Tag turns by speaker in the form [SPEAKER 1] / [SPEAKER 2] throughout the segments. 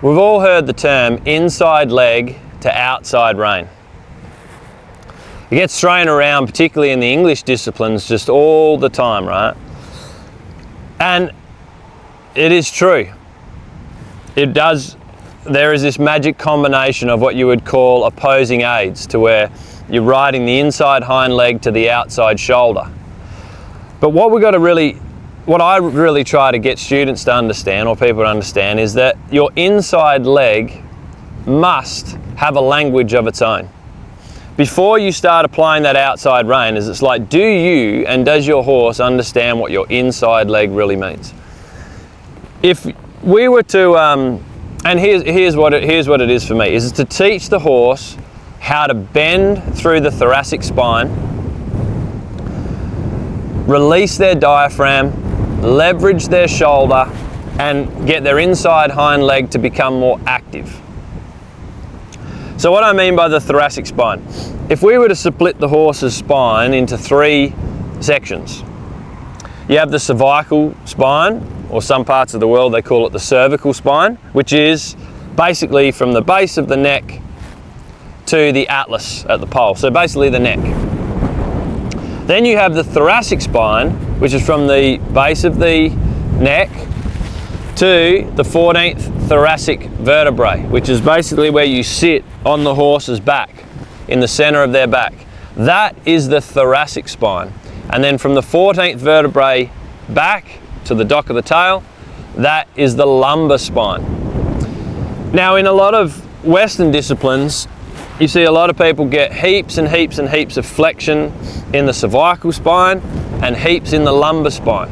[SPEAKER 1] We've all heard the term inside leg to outside rein. It gets thrown around, particularly in the English disciplines, just all the time, right? And it is true. It does, there is this magic combination of what you would call opposing aids, to where you're riding the inside hind leg to the outside shoulder. But what I really try to get students to understand, or people to understand, is that your inside leg must have a language of its own. Before you start applying that outside rein, it's like, do you and does your horse understand what your inside leg really means? If we were to, and here's what it is for me, is to teach the horse how to bend through the thoracic spine, release their diaphragm, leverage their shoulder, and get their inside hind leg to become more active. So what I mean by the thoracic spine, if we were to split the horse's spine into 3 sections, you have the cervical spine, or some parts of the world they call it the cervical spine, which is basically from the base of the neck to the atlas at the pole, so basically the neck. Then you have the thoracic spine, which is from the base of the neck to the 14th thoracic vertebrae, which is basically where you sit on the horse's back, in the center of their back. That is the thoracic spine. And then from the 14th vertebrae back to the dock of the tail, that is the lumbar spine. Now, in a lot of Western disciplines, you see a lot of people get heaps and heaps and heaps of flexion in the cervical spine and heaps in the lumbar spine.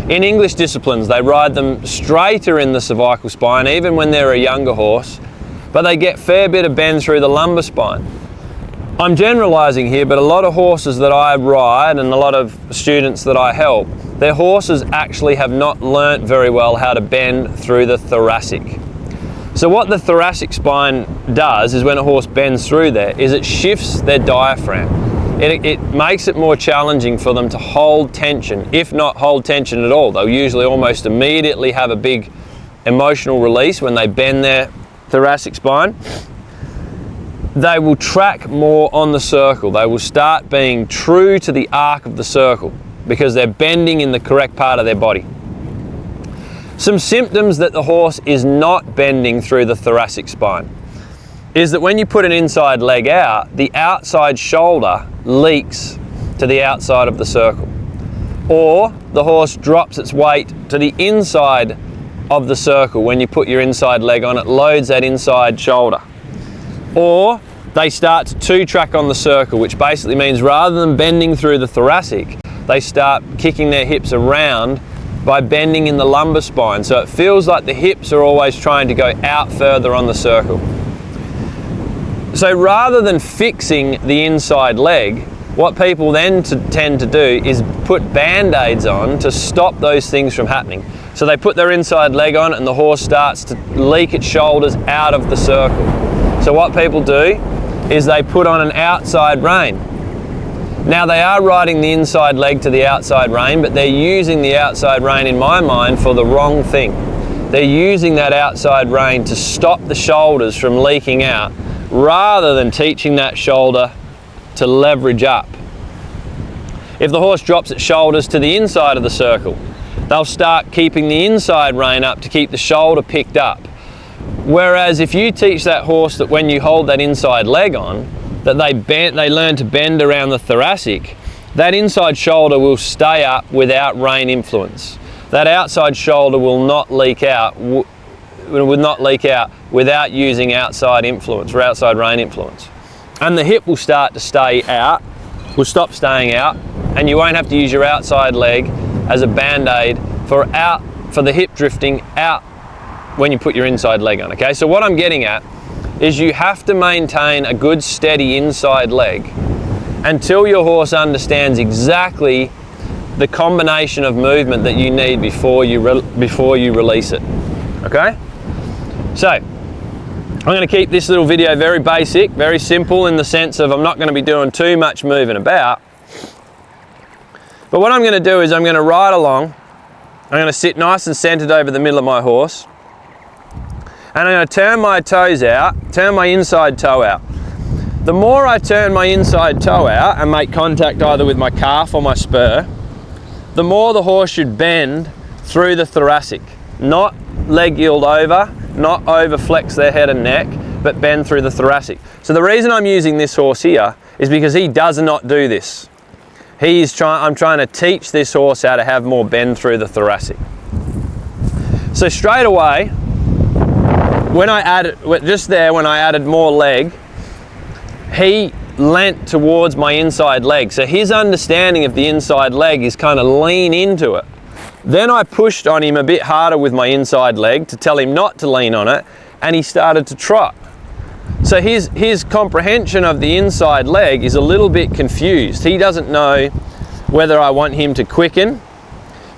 [SPEAKER 1] In English disciplines, they ride them straighter in the cervical spine, even when they're a younger horse, but they get a fair bit of bend through the lumbar spine. I'm generalizing here, but a lot of horses that I ride and a lot of students that I help, their horses actually have not learnt very well how to bend through the thoracic. So what the thoracic spine does is, when a horse bends through there, is it shifts their diaphragm. It makes it more challenging for them to hold tension, if not hold tension at all. They'll usually almost immediately have a big emotional release when they bend their thoracic spine. They will track more on the circle. They will start being true to the arc of the circle because they're bending in the correct part of their body. Some symptoms that the horse is not bending through the thoracic spine is that when you put an inside leg out, the outside shoulder leaks to the outside of the circle. Or the horse drops its weight to the inside of the circle. When you put your inside leg on, it loads that inside shoulder. Or they start to two-track on the circle, which basically means rather than bending through the thoracic, they start kicking their hips around by bending in the lumbar spine. So it feels like the hips are always trying to go out further on the circle. So rather than fixing the inside leg, what people then tend to do is put band-aids on to stop those things from happening. So they put their inside leg on and the horse starts to leak its shoulders out of the circle. So what people do is they put on an outside rein. Now they are riding the inside leg to the outside rein, but they're using the outside rein, in my mind, for the wrong thing. They're using that outside rein to stop the shoulders from leaking out, rather than teaching that shoulder to leverage up. If the horse drops its shoulders to the inside of the circle, they'll start keeping the inside rein up to keep the shoulder picked up. Whereas if you teach that horse that when you hold that inside leg on, that they learn to bend around the thoracic, that inside shoulder will stay up without rein influence. That outside shoulder will not leak out, without using outside influence or outside rein influence. And the hip will start to stay out, will stop staying out, and you won't have to use your outside leg as a band-aid for the hip drifting out when you put your inside leg on, okay? So what I'm getting at is you have to maintain a good steady inside leg until your horse understands exactly the combination of movement that you need before you release it, okay? So I'm going to keep this little video very basic, very simple, in the sense of I'm not going to be doing too much moving about. But what I'm going to do is I'm going to ride along. I'm going to sit nice and centered over the middle of my horse. And I'm going to turn my toes out, turn my inside toe out. The more I turn my inside toe out and make contact either with my calf or my spur, the more the horse should bend through the thoracic. Not leg yield over, not over flex their head and neck, but bend through the thoracic. So the reason I'm using this horse here is because he does not do this. I'm trying to teach this horse how to have more bend through the thoracic. So straight away, when I added more leg, he leant towards my inside leg. So his understanding of the inside leg is kind of lean into it. Then I pushed on him a bit harder with my inside leg to tell him not to lean on it, and he started to trot. So his comprehension of the inside leg is a little bit confused. He doesn't know whether I want him to quicken,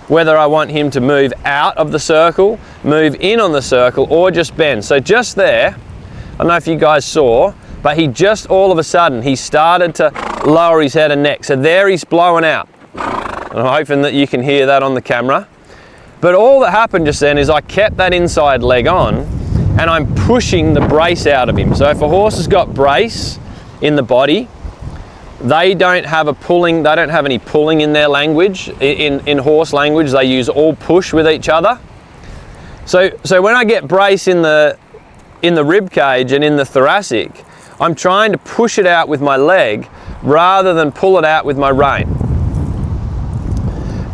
[SPEAKER 1] whether I want him to move out of the circle, move in on the circle, or just bend. So just there, I don't know if you guys saw, but he just all of a sudden, he started to lower his head and neck. So there he's blowing out. And I'm hoping that you can hear that on the camera. But all that happened just then is I kept that inside leg on, and I'm pushing the brace out of him. So if a horse has got brace in the body, they don't have any pulling in their language. In horse language, they use all push with each other. So when I get brace in the rib cage and in the thoracic, I'm trying to push it out with my leg rather than pull it out with my rein.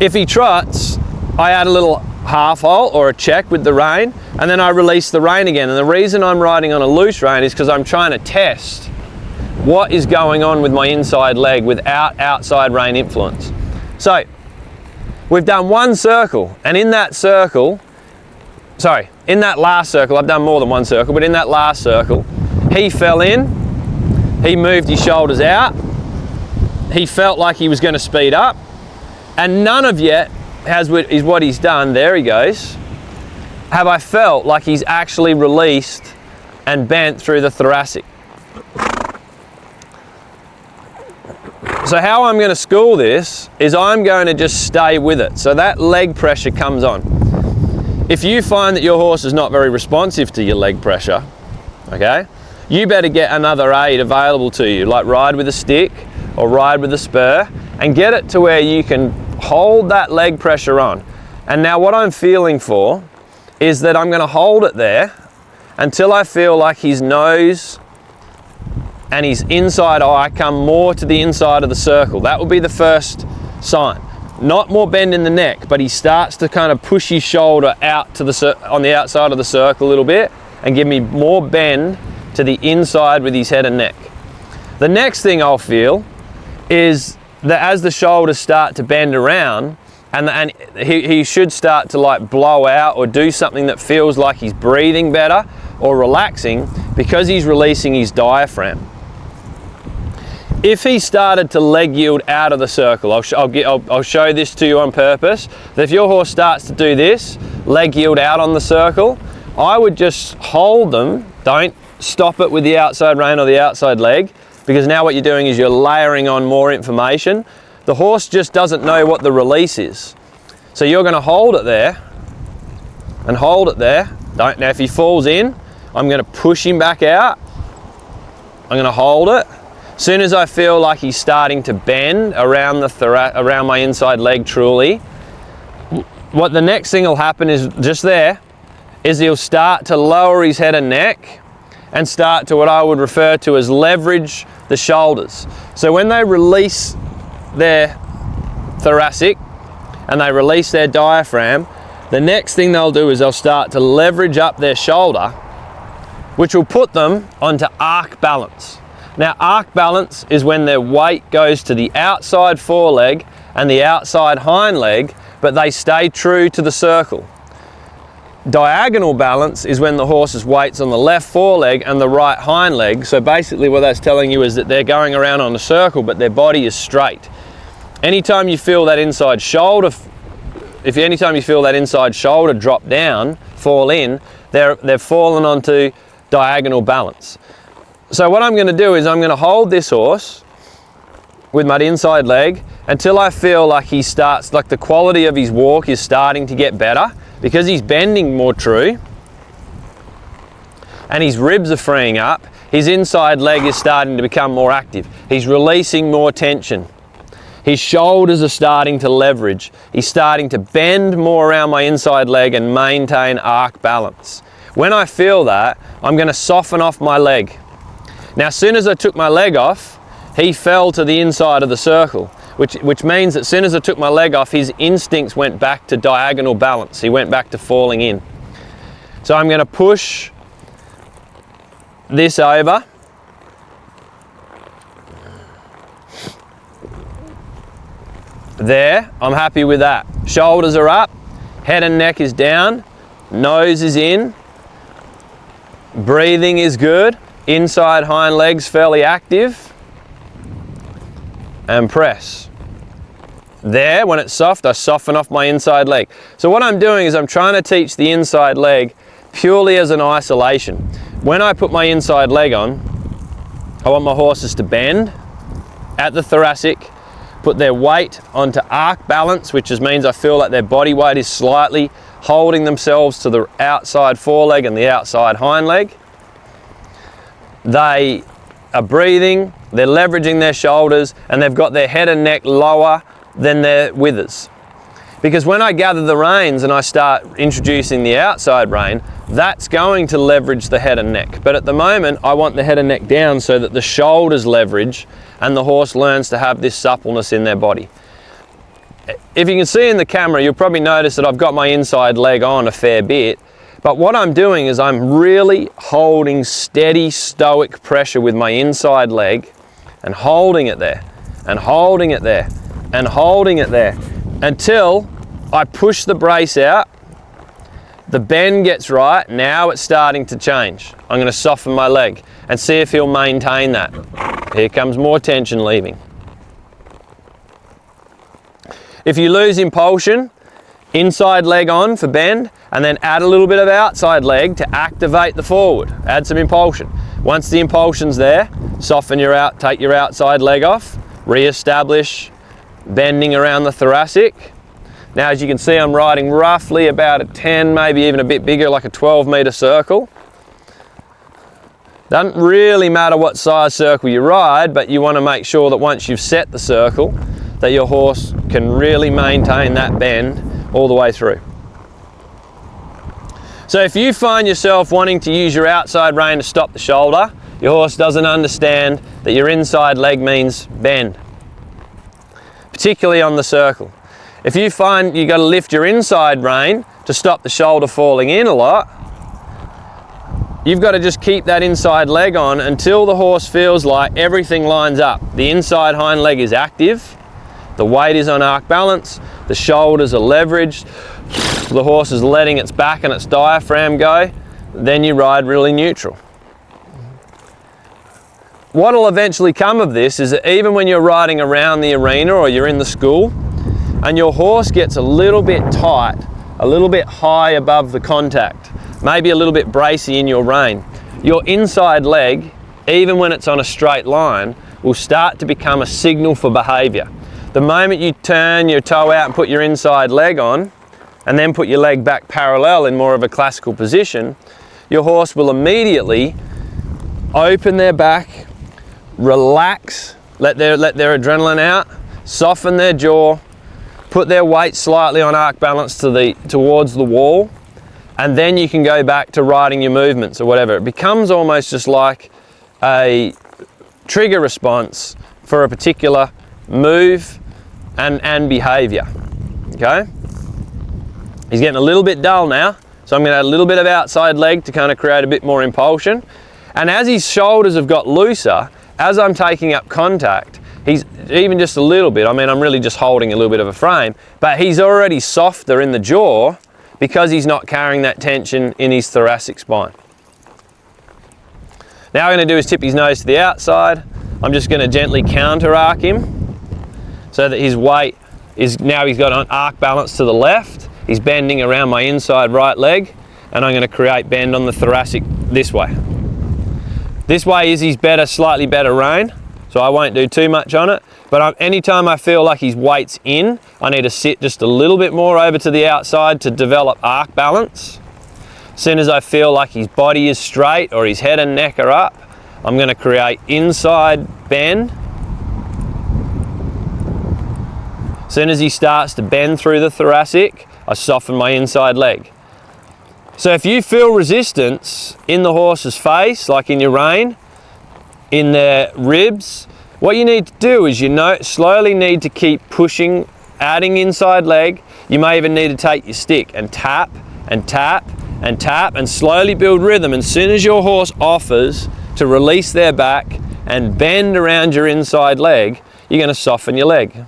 [SPEAKER 1] If he trots, I add a little half halt or a check with the rein, and then I release the rein again. And the reason I'm riding on a loose rein is because I'm trying to test what is going on with my inside leg without outside rein influence. So we've done one circle, and in that last circle, I've done more than one circle, but in that last circle, he fell in, he moved his shoulders out, he felt like he was going to speed up, and none of yet is what he's done, there he goes, have I felt like he's actually released and bent through the thoracic. So how I'm going to school this is I'm going to just stay with it. So that leg pressure comes on. If you find that your horse is not very responsive to your leg pressure, okay, you better get another aid available to you, like ride with a stick or ride with a spur, and get it to where you can hold that leg pressure on. And now what I'm feeling for is that I'm going to hold it there until I feel like his nose and his inside eye come more to the inside of the circle. That will be the first sign. Not more bend in the neck, but he starts to kind of push his shoulder out to on the outside of the circle a little bit and give me more bend to the inside with his head and neck. The next thing I'll feel is that as the shoulders start to bend around, and he should start to like blow out or do something that feels like he's breathing better or relaxing because he's releasing his diaphragm. If he started to leg yield out of the circle, I'll show this to you on purpose, that if your horse starts to do this, leg yield out on the circle, I would just hold them, don't stop it with the outside rein or the outside leg, because now what you're doing is you're layering on more information. The horse just doesn't know what the release is. So you're going to hold it there and hold it there. Now if he falls in, I'm going to push him back out. I'm going to hold it. As soon as I feel like he's starting to bend around around my inside leg truly, what the next thing will happen is just there, is he'll start to lower his head and neck and start to what I would refer to as leverage the shoulders. So when they release their thoracic and they release their diaphragm, the next thing they'll do is they'll start to leverage up their shoulder, which will put them onto arc balance. Now, arc balance is when their weight goes to the outside foreleg and the outside hind leg, but they stay true to the circle. Diagonal balance is when the horse's weight's on the left foreleg and the right hind leg. So basically what that's telling you is that they're going around on a circle, but their body is straight. Anytime you feel that inside shoulder, anytime you feel that inside shoulder drop down, fall in, they're fallen onto diagonal balance. So what I'm going to do is I'm going to hold this horse with my inside leg until I feel like he starts, like the quality of his walk is starting to get better because he's bending more true. and his ribs are freeing up, his inside leg is starting to become more active. He's releasing more tension. His shoulders are starting to leverage. He's starting to bend more around my inside leg and maintain arc balance. When I feel that, I'm going to soften off my leg. Now, as soon as I took my leg off, he fell to the inside of the circle, which means that as soon as I took my leg off, his instincts went back to diagonal balance. He went back to falling in. So I'm going to push this over. There, I'm happy with that. Shoulders are up, head and neck is down, nose is in, breathing is good, inside hind legs fairly active, and press. There, when it's soft, I soften off my inside leg. So what I'm doing is I'm trying to teach the inside leg purely as an isolation. When I put my inside leg on, I want my horses to bend at the thoracic, put their weight onto arc balance, which just means I feel like their body weight is slightly holding themselves to the outside foreleg and the outside hind leg. They are breathing, they're leveraging their shoulders, and they've got their head and neck lower than their withers. Because when I gather the reins and I start introducing the outside rein, that's going to leverage the head and neck. But at the moment, I want the head and neck down so that the shoulders leverage and the horse learns to have this suppleness in their body. If you can see in the camera, you'll probably notice that I've got my inside leg on a fair bit. But what I'm doing is I'm really holding steady, stoic pressure with my inside leg and holding it there, and holding it there, and holding it there until I push the brace out, the bend gets right, now it's starting to change. I'm going to soften my leg and see if he'll maintain that. Here comes more tension leaving. If you lose impulsion, inside leg on for bend, and then add a little bit of outside leg to activate the forward. Add some impulsion. Once the impulsion's there, soften your out, take your outside leg off, re-establish bending around the thoracic. Now, as you can see, I'm riding roughly about a 10, maybe even a bit bigger, like a 12-meter circle. Doesn't really matter what size circle you ride, but you want to make sure that once you've set the circle, that your horse can really maintain that bend all the way through. So if you find yourself wanting to use your outside rein to stop the shoulder, your horse doesn't understand that your inside leg means bend, particularly on the circle. If you find you've got to lift your inside rein to stop the shoulder falling in a lot, you've got to just keep that inside leg on until the horse feels like everything lines up. The inside hind leg is active, the weight is on arc balance, the shoulders are leveraged, the horse is letting its back and its diaphragm go, then you ride really neutral. What will eventually come of this is that even when you're riding around the arena or you're in the school and your horse gets a little bit tight, a little bit high above the contact, maybe a little bit bracy in your rein, your inside leg, even when it's on a straight line, will start to become a signal for behaviour. The moment you turn your toe out and put your inside leg on, and then put your leg back parallel in more of a classical position, your horse will immediately open their back, relax, let their adrenaline out, soften their jaw, put their weight slightly on arc balance towards the wall, and then you can go back to riding your movements or whatever. It becomes almost just like a trigger response for a particular move and behavior, okay? He's getting a little bit dull now, so I'm going to add a little bit of outside leg to kind of create a bit more impulsion. And as his shoulders have got looser, as I'm taking up contact, he's even just a little bit, I mean, I'm really just holding a little bit of a frame, but he's already softer in the jaw because he's not carrying that tension in his thoracic spine. Now what I'm going to do is tip his nose to the outside. I'm just going to gently counter arc him so that his weight is, now he's got an arc balance to the left. He's bending around my inside right leg, and I'm going to create bend on the thoracic this way. This way is his slightly better rein, so I won't do too much on it. But anytime I feel like his weight's in, I need to sit just a little bit more over to the outside to develop arc balance. As soon as I feel like his body is straight or his head and neck are up, I'm going to create inside bend. As soon as he starts to bend through the thoracic, I soften my inside leg. So if you feel resistance in the horse's face, like in your rein, in their ribs, what you need to do is slowly need to keep pushing, adding inside leg. You may even need to take your stick and tap and tap and tap and slowly build rhythm. And as soon as your horse offers to release their back and bend around your inside leg, you're going to soften your leg.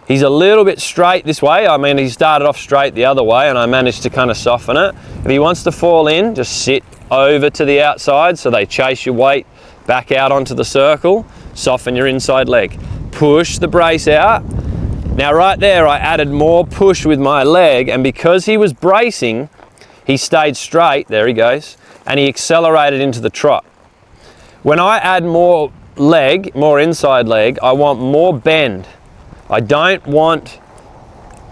[SPEAKER 1] He's a little bit straight this way. I mean, he started off straight the other way and I managed to kind of soften it. If he wants to fall in, just sit over to the outside so they chase your weight back out onto the circle. Soften your inside leg. Push the brace out. Now right there, I added more push with my leg, and because he was bracing, he stayed straight, there he goes, and he accelerated into the trot. When I add more leg, more inside leg, I want more bend. I don't want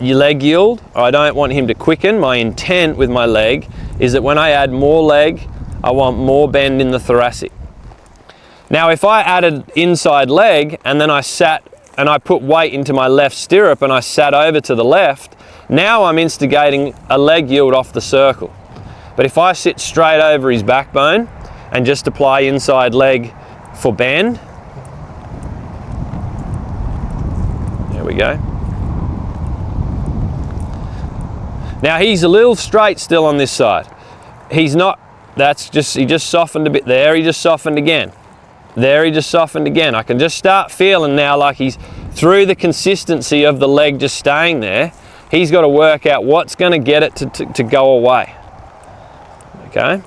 [SPEAKER 1] your leg yield, or I don't want him to quicken. My intent with my leg is that when I add more leg, I want more bend in the thoracic. Now if I added inside leg and then I sat and I put weight into my left stirrup and I sat over to the left, now I'm instigating a leg yield off the circle. But if I sit straight over his backbone and just apply inside leg for bend, there we go. Now he's a little straight still on this side. He's not, he just softened a bit there, he just softened again. There he just softened again. I can just start feeling now like he's, through the consistency of the leg just staying there, he's got to work out what's going to get it to go away. Okay?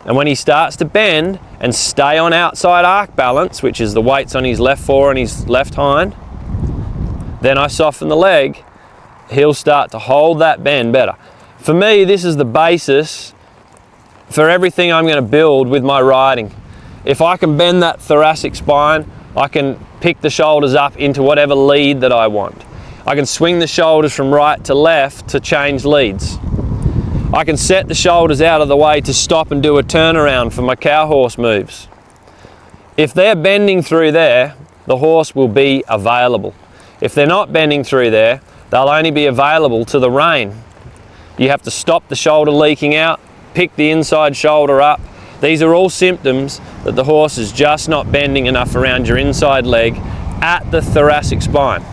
[SPEAKER 1] And when he starts to bend and stay on outside arc balance, which is the weights on his left fore and his left hind, then I soften the leg, he'll start to hold that bend better. For me, this is the basis for everything I'm going to build with my riding. If I can bend that thoracic spine, I can pick the shoulders up into whatever lead that I want. I can swing the shoulders from right to left to change leads. I can set the shoulders out of the way to stop and do a turnaround for my cow horse moves. If they're bending through there, the horse will be available. If they're not bending through there, they'll only be available to the rein. You have to stop the shoulder leaking out, pick the inside shoulder up. These are all symptoms that the horse is just not bending enough around your inside leg at the thoracic spine.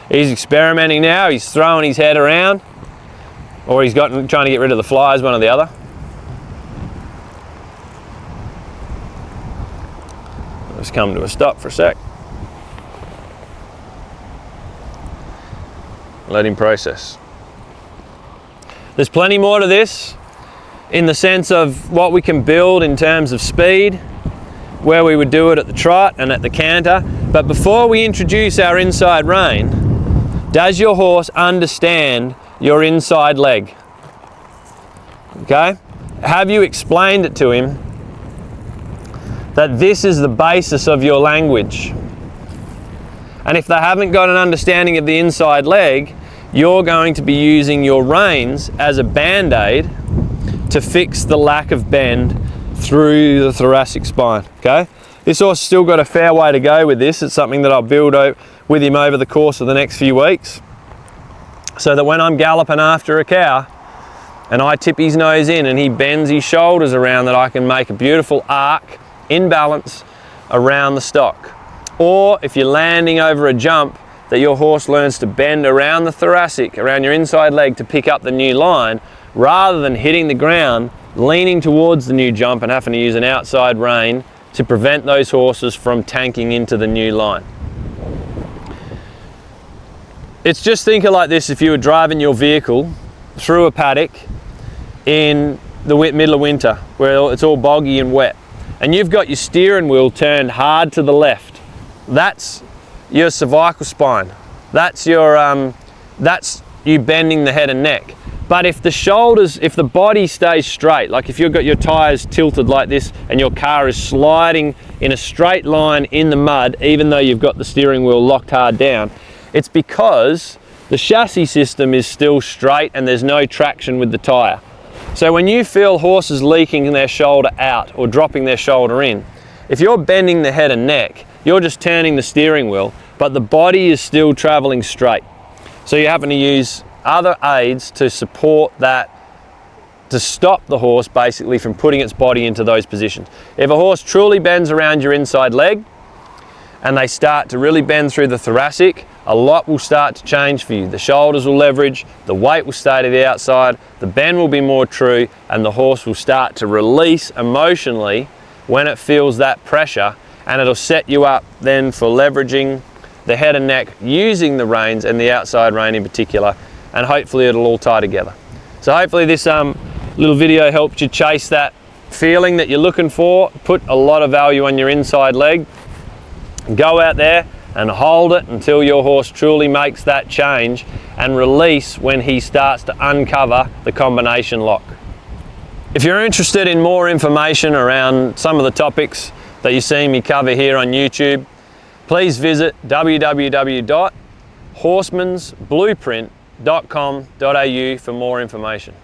[SPEAKER 1] He's experimenting now, he's throwing his head around, or he's trying to get rid of the flies, one or the other. Let's come to a stop for a sec. Let him process. There's plenty more to this in the sense of what we can build in terms of speed, where we would do it at the trot and at the canter. But before we introduce our inside rein, does your horse understand your inside leg? Okay? Have you explained it to him that this is the basis of your language? And if they haven't got an understanding of the inside leg, you're going to be using your reins as a band-aid to fix the lack of bend through the thoracic spine, okay? This horse still got a fair way to go with this. It's something that I'll build with him over the course of the next few weeks, so that when I'm galloping after a cow and I tip his nose in and he bends his shoulders around, that I can make a beautiful arc in balance around the stock. Or if you're landing over a jump, that your horse learns to bend around the thoracic, around your inside leg to pick up the new line, rather than hitting the ground, leaning towards the new jump and having to use an outside rein to prevent those horses from tanking into the new line. It's just think of like this: if you were driving your vehicle through a paddock in the middle of winter where it's all boggy and wet, and you've got your steering wheel turned hard to the left, that's your cervical spine. That's your that's you bending the head and neck. But if the shoulders, if the body stays straight, like if you've got your tires tilted like this and your car is sliding in a straight line in the mud, even though you've got the steering wheel locked hard down, it's because the chassis system is still straight and there's no traction with the tyre. So when you feel horses leaking their shoulder out or dropping their shoulder in, if you're bending the head and neck, you're just turning the steering wheel, but the body is still travelling straight. So you're having to use other aids to support that, to stop the horse basically from putting its body into those positions. If a horse truly bends around your inside leg and they start to really bend through the thoracic, a lot will start to change for you. The shoulders will leverage, the weight will stay to the outside, the bend will be more true, and the horse will start to release emotionally when it feels that pressure, and it'll set you up then for leveraging the head and neck using the reins and the outside rein in particular, and hopefully it'll all tie together. So hopefully this little video helped you chase that feeling that you're looking for, put a lot of value on your inside leg, go out there and hold it until your horse truly makes that change and release when he starts to uncover the combination lock. If you're interested in more information around some of the topics that you see me cover here on YouTube, please visit www.horsemansblueprint.com.au for more information.